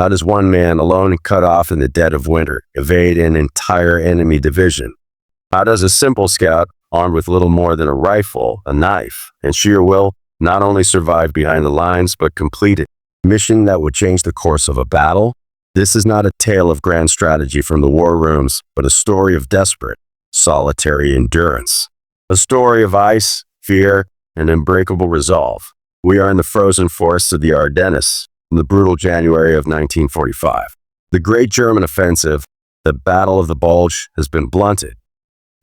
How does one man, alone and cut off in the dead of winter, evade an entire enemy division? How does a simple scout, armed with little more than a rifle, a knife, and sheer will, not only survive behind the lines, but complete a mission that would change the course of a battle? This is not a tale of grand strategy from the war rooms, but a story of desperate, solitary endurance. A story of ice, fear, and unbreakable resolve. We are in the frozen forests of the Ardennes, in the brutal January of 1945. The great German offensive, the Battle of the Bulge, has been blunted,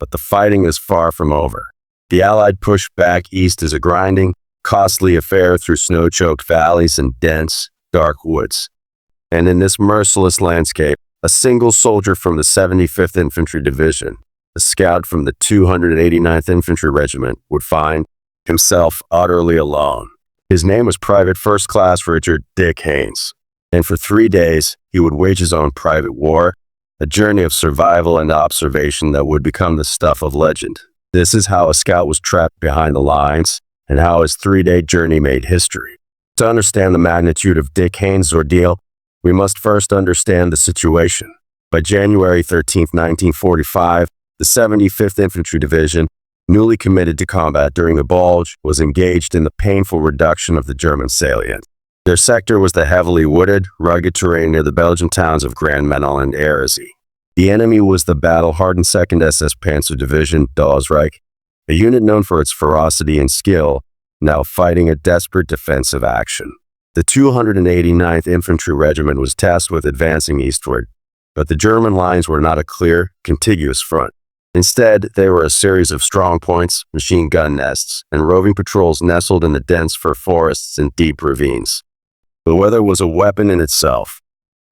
but the fighting is far from over. The Allied push back east is a grinding, costly affair through snow-choked valleys and dense, dark woods. And in this merciless landscape, a single soldier from the 75th Infantry Division, a scout from the 289th Infantry Regiment, would find himself utterly alone. His name was Private First Class Richard Dick Haynes, and for 3 days he would wage his own private war, a journey of survival and observation that would become the stuff of legend. This is how a scout was trapped behind the lines, and how his 3-day journey made history. To understand the magnitude of Dick Haynes' ordeal, we must first understand the situation. By January 13, 1945, the 75th Infantry Division, newly committed to combat during the Bulge, was engaged in the painful reduction of the German salient. Their sector was the heavily wooded, rugged terrain near the Belgian towns of Grandmesnil and Arizy. The enemy was the battle-hardened 2nd SS Panzer Division, Doesreich, a unit known for its ferocity and skill, now fighting a desperate defensive action. The 289th Infantry Regiment was tasked with advancing eastward, but the German lines were not a clear, contiguous front. Instead, they were a series of strong points, machine gun nests, and roving patrols nestled in the dense fir forests and deep ravines. The weather was a weapon in itself.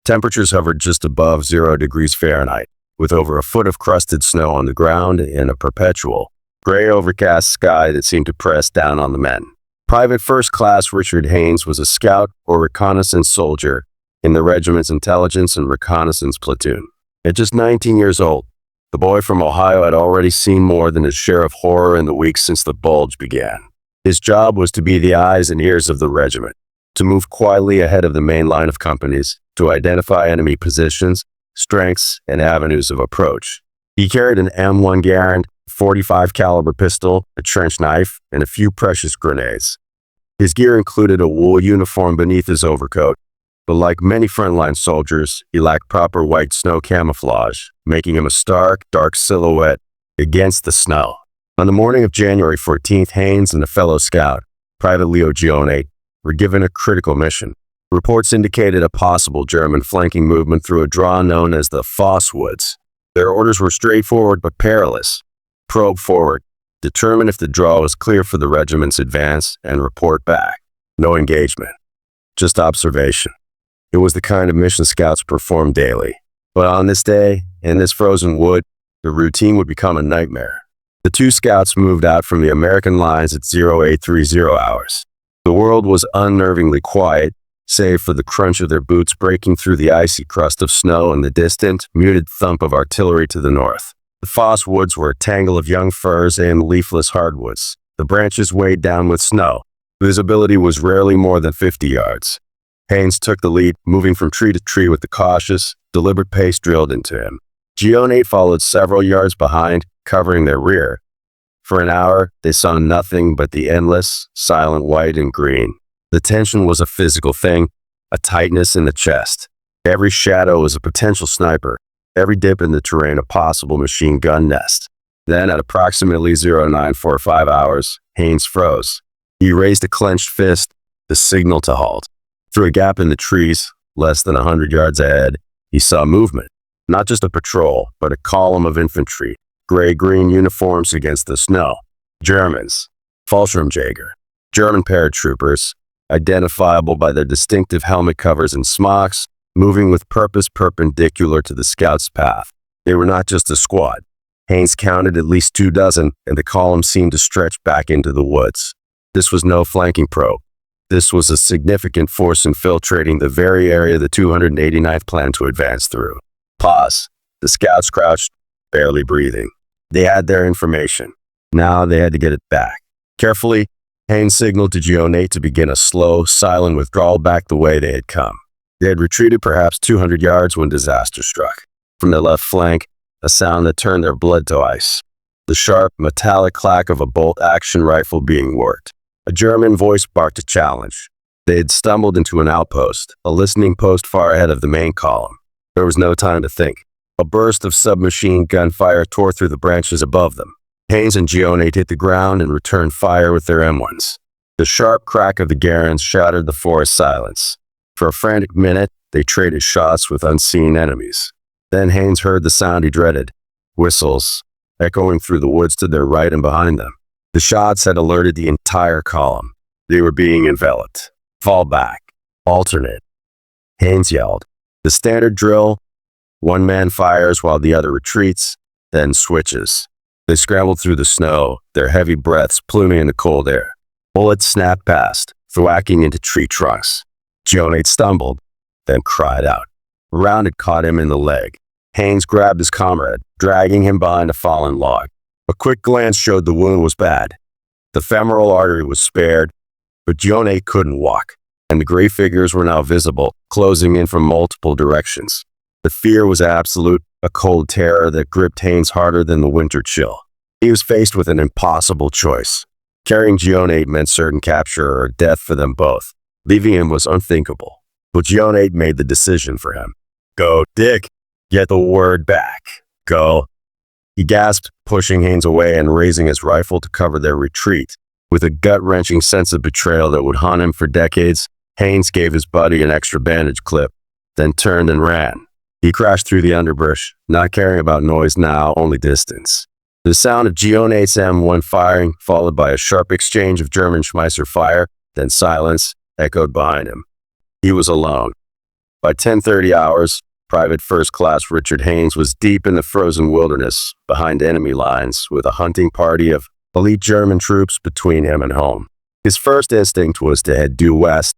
Temperatures hovered just above 0 degrees Fahrenheit, with over a foot of crusted snow on the ground and a perpetual, gray overcast sky that seemed to press down on the men. Private First Class Richard Haynes was a scout or reconnaissance soldier in the regiment's intelligence and reconnaissance platoon. At just 19 years old, the boy from Ohio had already seen more than his share of horror in the weeks since the Bulge began. His job was to be the eyes and ears of the regiment, to move quietly ahead of the main line of companies, to identify enemy positions, strengths, and avenues of approach. He carried an M1 Garand, 45 caliber pistol, a trench knife, and a few precious grenades. His gear included a wool uniform beneath his overcoat, but like many frontline soldiers, he lacked proper white snow camouflage, making him a stark, dark silhouette against the snow. On the morning of January 14th, Haynes and a fellow scout, Private Leo Gionate, were given a critical mission. Reports indicated a possible German flanking movement through a draw known as the Foss Woods. Their orders were straightforward but perilous. Probe forward, determine if the draw was clear for the regiment's advance, and report back. No engagement, just observation. It was the kind of mission scouts performed daily. But on this day, in this frozen wood, the routine would become a nightmare. The two scouts moved out from the American lines at 0830 hours. The world was unnervingly quiet, save for the crunch of their boots breaking through the icy crust of snow and the distant, muted thump of artillery to the north. The Foss Woods were a tangle of young firs and leafless hardwoods, the branches weighed down with snow. Visibility was rarely more than 50 yards. Haynes took the lead, moving from tree to tree with the cautious, deliberate pace drilled into him. Gionate followed several yards behind, covering their rear. For an hour, they saw nothing but the endless, silent white and green. The tension was a physical thing, a tightness in the chest. Every shadow was a potential sniper, every dip in the terrain a possible machine gun nest. Then, at approximately 0945 hours, Haynes froze. He raised a clenched fist, the signal to halt. Through a gap in the trees, less than 100 yards ahead, he saw movement. Not just a patrol, but a column of infantry, gray-green uniforms against the snow. Germans, Fallschirmjäger, German paratroopers, identifiable by their distinctive helmet covers and smocks, moving with purpose perpendicular to the scouts' path. They were not just a squad. Haynes counted at least 24, and the column seemed to stretch back into the woods. This was no flanking probe. This was a significant force infiltrating the very area the 289th planned to advance through. Pause. The scouts crouched, barely breathing. They had their information. Now they had to get it back. Carefully, Haynes signaled to Gionate to begin a slow, silent withdrawal back the way they had come. They had retreated perhaps 200 yards when disaster struck. From their left flank, a sound that turned their blood to ice. The sharp, metallic clack of a bolt-action rifle being worked. A German voice barked a challenge. They had stumbled into an outpost, a listening post far ahead of the main column. There was no time to think. A burst of submachine gun fire tore through the branches above them. Haynes and Gionate hit the ground and returned fire with their M1s. The sharp crack of the Garens shattered the forest silence. For a frantic minute, they traded shots with unseen enemies. Then Haynes heard the sound he dreaded. Whistles, echoing through the woods to their right and behind them. The shots had alerted the entire column. They were being enveloped. Fall back. Alternate. Haynes yelled. The standard drill. One man fires while the other retreats, then switches. They scrambled through the snow, their heavy breaths pluming in the cold air. Bullets snapped past, thwacking into tree trunks. Gionate stumbled, then cried out. A round had caught him in the leg. Haynes grabbed his comrade, dragging him behind a fallen log. A quick glance showed the wound was bad. The femoral artery was spared, but Gionate couldn't walk, and the gray figures were now visible, closing in from multiple directions. The fear was absolute, a cold terror that gripped Haynes harder than the winter chill. He was faced with an impossible choice. Carrying Gionate meant certain capture or death for them both. Leaving him was unthinkable. But Gionate made the decision for him. Go, Dick. Get the word back. Go. He gasped, pushing Haynes away and raising his rifle to cover their retreat. With a gut-wrenching sense of betrayal that would haunt him for decades, Haynes gave his buddy an extra bandage clip, then turned and ran. He crashed through the underbrush, not caring about noise now, only distance. The sound of Gionate's M1 firing, followed by a sharp exchange of German Schmeisser fire, then silence, echoed behind him. He was alone. By 10:30 hours, Private First Class Richard Haynes was deep in the frozen wilderness, behind enemy lines, with a hunting party of elite German troops between him and home. His first instinct was to head due west,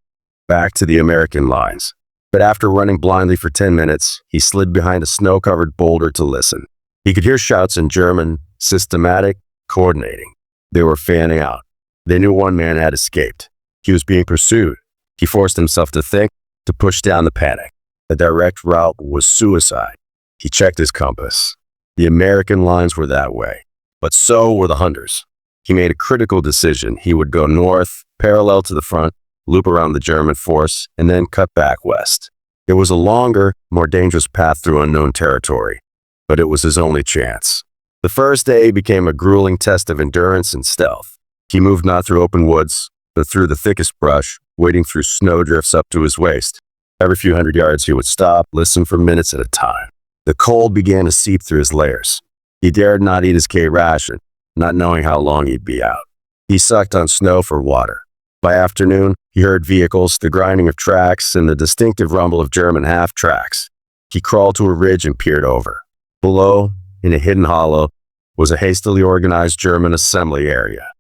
back to the American lines. But after running blindly for 10 minutes, he slid behind a snow-covered boulder to listen. He could hear shouts in German, systematic, coordinating. They were fanning out. They knew one man had escaped. He was being pursued. He forced himself to think, to push down the panic. The direct route was suicide. He checked his compass. The American lines were that way, but so were the hunters. He made a critical decision. He would go north, parallel to the front, loop around the German force, and then cut back west. It was a longer, more dangerous path through unknown territory, but it was his only chance. The first day became a grueling test of endurance and stealth. He moved not through open woods, but through the thickest brush, wading through snowdrifts up to his waist. Every few hundred yards he would stop, listen for minutes at a time. The cold began to seep through his layers. He dared not eat his K ration, not knowing how long he'd be out. He sucked on snow for water. By afternoon, he heard vehicles, the grinding of tracks, and the distinctive rumble of German half-tracks. He crawled to a ridge and peered over. Below, in a hidden hollow, was a hastily organized German assembly area.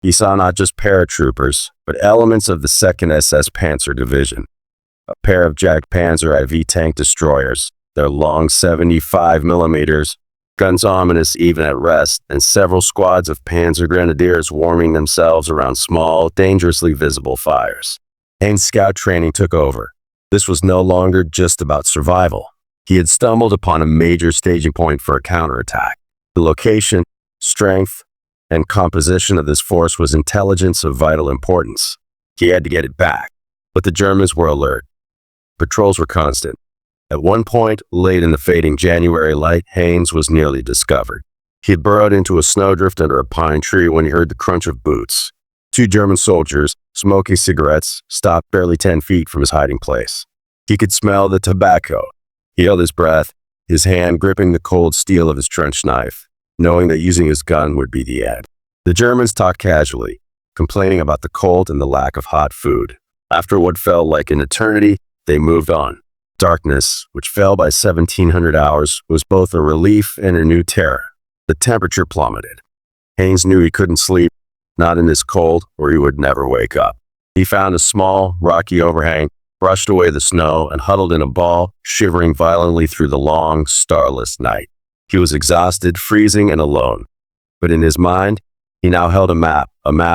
He saw not just paratroopers, but elements of the 2nd SS Panzer Division. A pair of Jagdpanzer IV tank destroyers, their long 75 millimeters, guns ominous even at rest, and several squads of Panzer Grenadiers warming themselves around small, dangerously visible fires. Haynes' scout training took over. This was no longer just about survival. He had stumbled upon a major staging point for a counterattack. The location, strength, and composition of this force was intelligence of vital importance. He had to get it back, but the Germans were alert. Patrols were constant. At one point, late in the fading January light, Haynes was nearly discovered. He had burrowed into a snowdrift under a pine tree when he heard the crunch of boots. 2 German soldiers, smoking cigarettes, stopped barely 10 feet from his hiding place. He could smell the tobacco. He held his breath, his hand gripping the cold steel of his trench knife, knowing that using his gun would be the end. The Germans talked casually, complaining about the cold and the lack of hot food. After what felt like an eternity, they moved on. Darkness, which fell by 1700 hours, was both a relief and a new terror. The temperature plummeted. Haynes knew he couldn't sleep, not in this cold, or he would never wake up. He found a small, rocky overhang, brushed away the snow, and huddled in a ball, shivering violently through the long, starless night. He was exhausted, freezing, and alone. But in his mind, he now held a map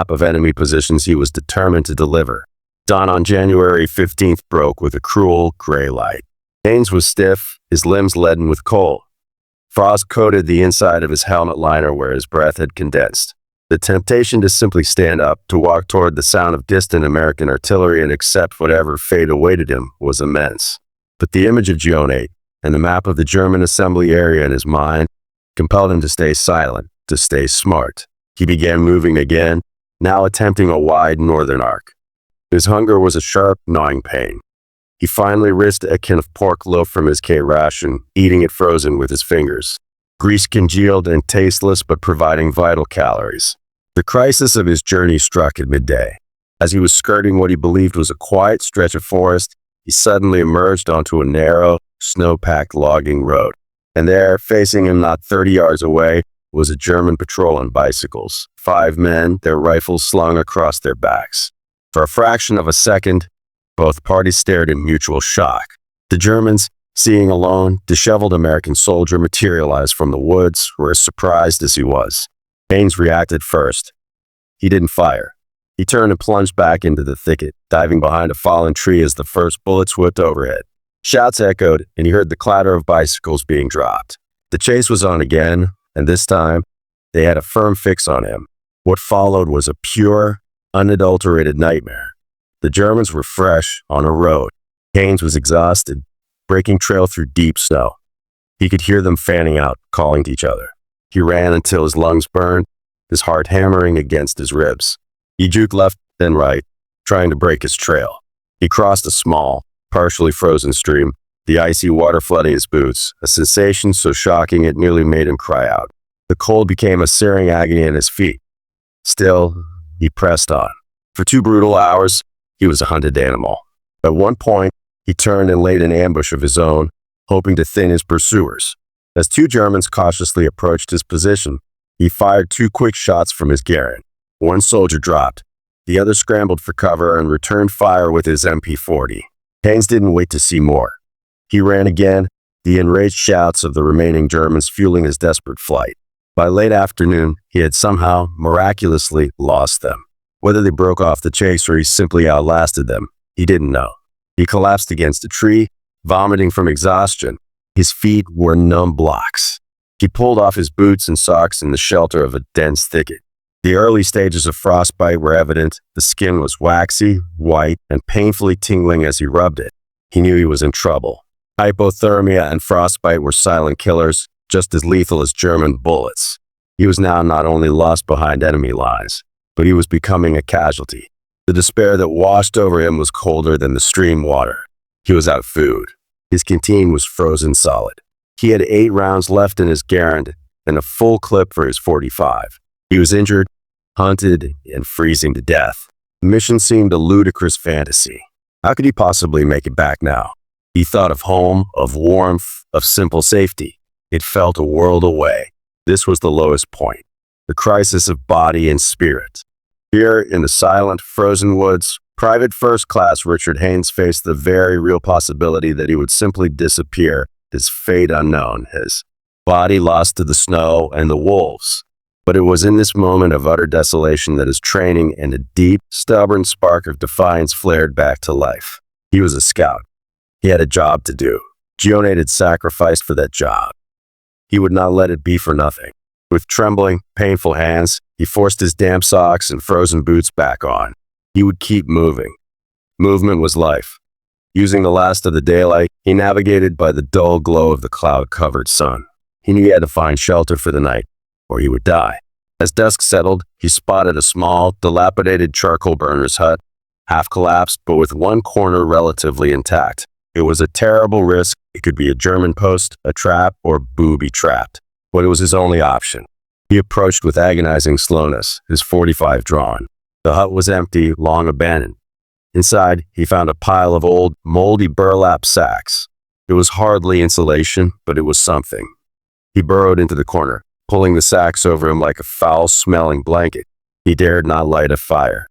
of enemy positions he was determined to deliver. Dawn on January 15th broke with a cruel gray light. Haynes was stiff, his limbs leaden with cold. Frost coated the inside of his helmet liner where his breath had condensed. The temptation to simply stand up, to walk toward the sound of distant American artillery and accept whatever fate awaited him was immense. But the image of Gionate and the map of the German assembly area in his mind compelled him to stay silent, to stay smart. He began moving again, now attempting a wide northern arc. His hunger was a sharp, gnawing pain. He finally risked a can of pork loaf from his K ration, eating it frozen with his fingers. Grease congealed and tasteless, but providing vital calories. The crisis of his journey struck at midday. As he was skirting what he believed was a quiet stretch of forest, he suddenly emerged onto a narrow, snow-packed logging road. And there, facing him not 30 yards away, was a German patrol on bicycles. 5 men, their rifles slung across their backs. For a fraction of a second, both parties stared in mutual shock. The Germans, seeing a lone, disheveled American soldier materialize from the woods, were as surprised as he was. Haynes reacted first. He didn't fire. He turned and plunged back into the thicket, diving behind a fallen tree as the first bullets whipped overhead. Shouts echoed, and he heard the clatter of bicycles being dropped. The chase was on again, and this time, they had a firm fix on him. What followed was a pure, unadulterated nightmare. The Germans were fresh on a road. Haynes was exhausted, breaking trail through deep snow. He could hear them fanning out, calling to each other. He ran until his lungs burned, his heart hammering against his ribs. He juked left, then right, trying to break his trail. He crossed a small, partially frozen stream, the icy water flooding his boots, a sensation so shocking it nearly made him cry out. The cold became a searing agony in his feet. Still, he pressed on. For 2 brutal hours, he was a hunted animal. At one point, he turned and laid an ambush of his own, hoping to thin his pursuers. As 2 Germans cautiously approached his position, he fired 2 quick shots from his Garand. One soldier dropped. The other scrambled for cover and returned fire with his MP-40. Haynes didn't wait to see more. He ran again, the enraged shouts of the remaining Germans fueling his desperate flight. By late afternoon, he had somehow, miraculously, lost them. Whether they broke off the chase or he simply outlasted them, he didn't know. He collapsed against a tree, vomiting from exhaustion. His feet were numb blocks. He pulled off his boots and socks in the shelter of a dense thicket. The early stages of frostbite were evident. The skin was waxy, white, and painfully tingling as he rubbed it. He knew he was in trouble. Hypothermia and frostbite were silent killers, just as lethal as German bullets. He was now not only lost behind enemy lines, but he was becoming a casualty. The despair that washed over him was colder than the stream water. He was out of food. His canteen was frozen solid. He had 8 rounds left in his Garand and a full clip for his .45. He was injured, hunted, and freezing to death. The mission seemed a ludicrous fantasy. How could he possibly make it back now? He thought of home, of warmth, of simple safety. It felt a world away. This was the lowest point, the crisis of body and spirit. Here, in the silent, frozen woods, Private First Class Richard Haynes faced the very real possibility that he would simply disappear, his fate unknown, his body lost to the snow and the wolves. But it was in this moment of utter desolation that his training and a deep, stubborn spark of defiance flared back to life. He was a scout. He had a job to do. Gionate had sacrificed for that job. He would not let it be for nothing. With trembling, painful hands, he forced his damp socks and frozen boots back on. He would keep moving. Movement was life. Using the last of the daylight, he navigated by the dull glow of the cloud-covered sun. He knew he had to find shelter for the night, or he would die. As dusk settled, he spotted a small, dilapidated charcoal burner's hut, half collapsed but with one corner relatively intact. It was a terrible risk. It could be a German post, a trap, or booby-trapped. But it was his only option. He approached with agonizing slowness, his .45 drawn. The hut was empty, long abandoned. Inside, he found a pile of old, moldy burlap sacks. It was hardly insulation, but it was something. He burrowed into the corner, pulling the sacks over him like a foul-smelling blanket. He dared not light a fire.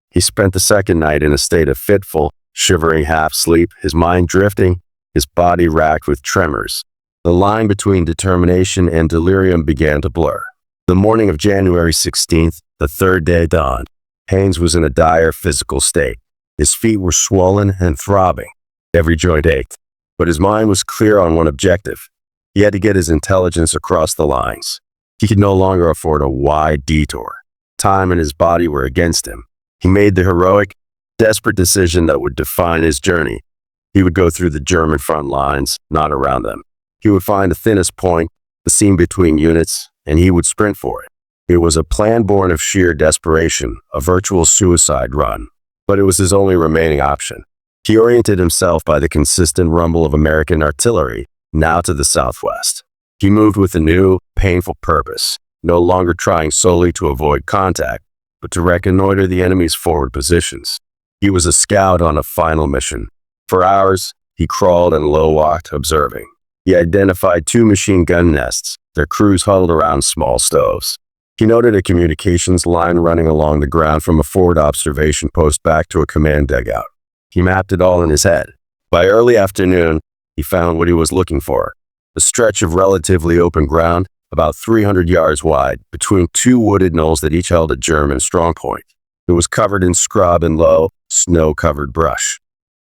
He spent the second night in a state of fitful, shivering half-sleep, his mind drifting, his body racked with tremors. The line between determination and delirium began to blur. The morning of January 16th, the 3rd day dawned. Haynes was in a dire physical state. His feet were swollen and throbbing. Every joint ached. But his mind was clear on one objective. He had to get his intelligence across the lines. He could no longer afford a wide detour. Time and his body were against him. He made the heroic, desperate decision that would define his journey. He would go through the German front lines, not around them. He would find the thinnest point, the seam between units, and he would sprint for it. It was a plan born of sheer desperation, a virtual suicide run. But it was his only remaining option. He oriented himself by the consistent rumble of American artillery, now to the southwest. He moved with a new, painful purpose, no longer trying solely to avoid contact, but to reconnoiter the enemy's forward positions. He was a scout on a final mission. For hours, he crawled and low-walked, observing. He identified 2 machine gun nests, their crews huddled around small stoves. He noted a communications line running along the ground from a forward observation post back to a command dugout. He mapped it all in his head. By early afternoon, he found what he was looking for. A stretch of relatively open ground, about 300 yards wide, between 2 wooded knolls that each held a German strongpoint. It was covered in scrub and low, snow-covered brush.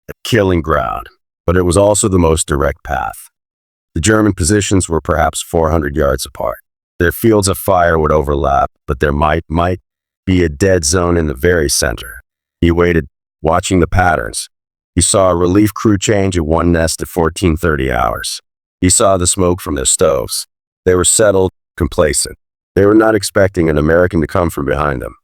A killing ground, but it was also the most direct path. The German positions were perhaps 400 yards apart. Their fields of fire would overlap, but there might be a dead zone in the very center. He waited, watching the patterns. He saw a relief crew change at one nest at 14:30 hours. He saw the smoke from their stoves. They were settled, complacent. They were not expecting an American to come from behind them.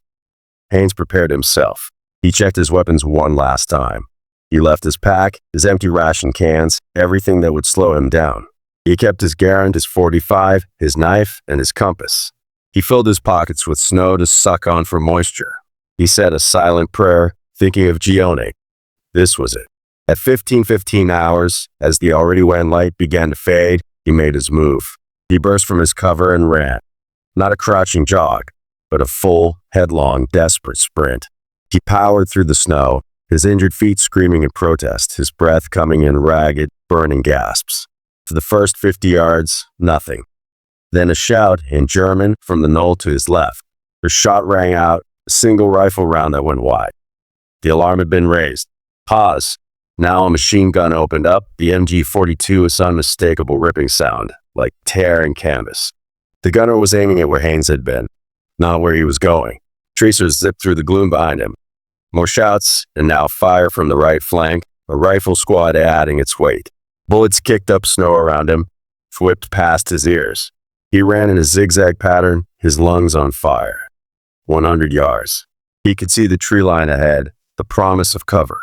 Haynes prepared himself. He checked his weapons one last time. He left his pack, his empty ration cans, everything that would slow him down. He kept his Garand, his .45, his knife, and his compass. He filled his pockets with snow to suck on for moisture. He said a silent prayer, thinking of Gione. This was it. At 15:15 hours, as the already wan light began to fade, he made his move. He burst from his cover and ran. Not a crouching jog, but a full, headlong, desperate sprint. He powered through the snow, his injured feet screaming in protest, his breath coming in ragged, burning gasps. For the first 50 yards, nothing. Then a shout in German from the knoll to his left. A shot rang out, a single rifle round that went wide. The alarm had been raised. Pause. Now a machine gun opened up, the MG-42 with unmistakable ripping sound, like tearing canvas. The gunner was aiming at where Haynes had been, not where he was going. Tracers zipped through the gloom behind him. More shouts, and now fire from the right flank, a rifle squad adding its weight. Bullets kicked up snow around him, whipped past his ears. He ran in a zigzag pattern, his lungs on fire. 100 yards. He could see the tree line ahead, the promise of cover.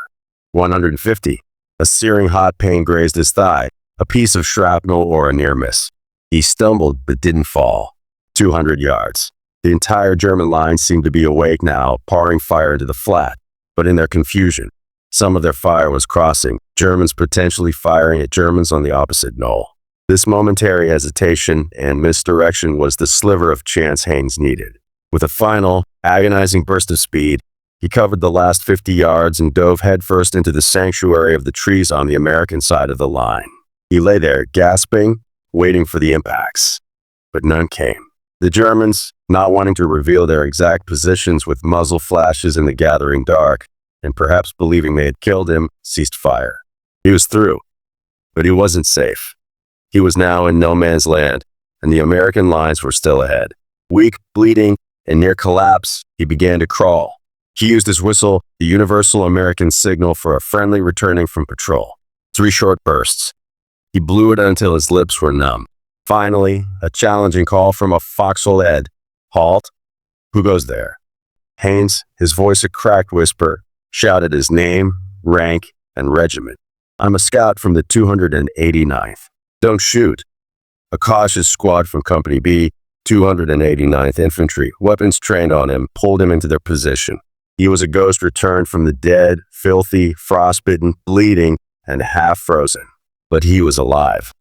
150. A searing hot pain grazed his thigh, a piece of shrapnel or a near miss. He stumbled but didn't fall. 200 yards. The entire German line seemed to be awake now, pouring fire into the flat. But in their confusion, some of their fire was crossing, Germans potentially firing at Germans on the opposite knoll. This momentary hesitation and misdirection was the sliver of chance Haynes needed. With a final, agonizing burst of speed, he covered the last 50 yards and dove headfirst into the sanctuary of the trees on the American side of the line. He lay there, gasping, waiting for the impacts. But none came. The Germans, not wanting to reveal their exact positions with muzzle flashes in the gathering dark, and perhaps believing they had killed him, ceased fire. He was through. But he wasn't safe. He was now in no man's land, and the American lines were still ahead. Weak, bleeding, and near collapse, he began to crawl. He used his whistle, the universal American signal for a friendly returning from patrol. 3 short bursts. He blew it until his lips were numb. Finally, a challenging call from a foxhole Ed. Halt. Who goes there? Haynes, his voice a cracked whisper, shouted his name, rank, and regiment. I'm a scout from the 289th. Don't shoot. A cautious squad from Company B, 289th Infantry, weapons trained on him, pulled him into their position. He was a ghost returned from the dead, filthy, frostbitten, bleeding, and half-frozen. But he was alive,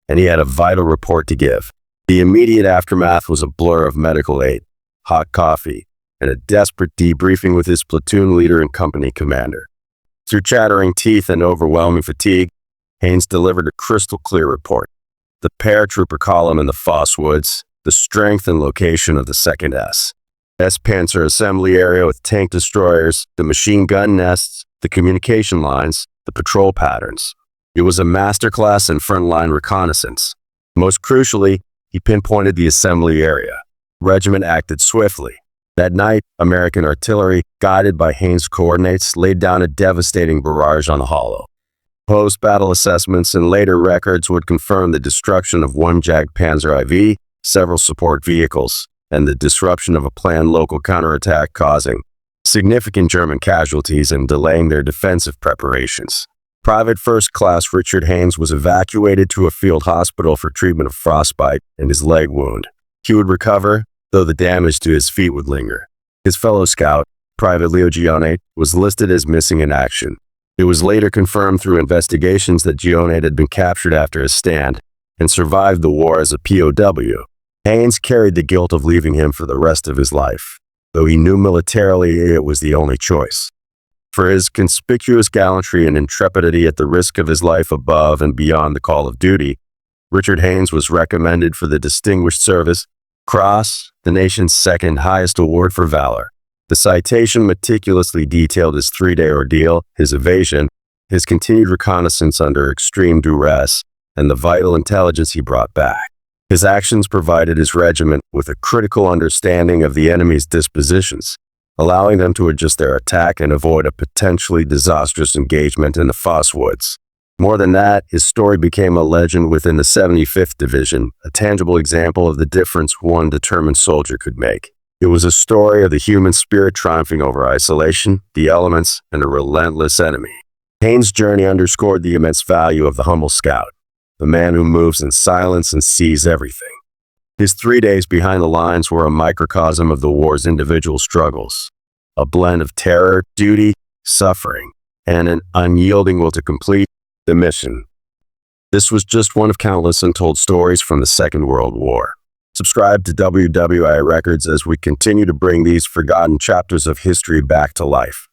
and he had a vital report to give. The immediate aftermath was a blur of medical aid, hot coffee, and a desperate debriefing with his platoon leader and company commander. Through chattering teeth and overwhelming fatigue, Haynes delivered a crystal-clear report. The paratrooper column in the Foss Woods, the strength and location of the 2nd S. S Panzer assembly area with tank destroyers, the machine gun nests, the communication lines, the patrol patterns. It was a masterclass in frontline reconnaissance. Most crucially, he pinpointed the assembly area. Regiment acted swiftly. That night, American artillery, guided by Haines' coordinates, laid down a devastating barrage on the hollow. Post-battle assessments and later records would confirm the destruction of one Jagdpanzer IV, several support vehicles, and the disruption of a planned local counterattack, causing significant German casualties and delaying their defensive preparations. Private First Class Richard Haines was evacuated to a field hospital for treatment of frostbite and his leg wound. He would recover, though the damage to his feet would linger. His fellow scout, Private Leo Gionate, was listed as missing in action. It was later confirmed through investigations that Gionate had been captured after his stand and survived the war as a POW. Haines carried the guilt of leaving him for the rest of his life, though he knew militarily it was the only choice. For his conspicuous gallantry and intrepidity at the risk of his life above and beyond the call of duty, Richard Haines was recommended for the Distinguished Service Cross, the nation's second highest award for valor. The citation meticulously detailed his three-day ordeal, his evasion, his continued reconnaissance under extreme duress, and the vital intelligence he brought back. His actions provided his regiment with a critical understanding of the enemy's dispositions, allowing them to adjust their attack and avoid a potentially disastrous engagement in the Foss Woods. More than that, his story became a legend within the 75th Division, a tangible example of the difference one determined soldier could make. It was a story of the human spirit triumphing over isolation, the elements, and a relentless enemy. Haines' journey underscored the immense value of the humble scout, the man who moves in silence and sees everything. His 3 days behind the lines were a microcosm of the war's individual struggles, a blend of terror, duty, suffering, and an unyielding will to complete the mission. This was just one of countless untold stories from the Second World War. Subscribe to WWII-Records as we continue to bring these forgotten chapters of history back to life.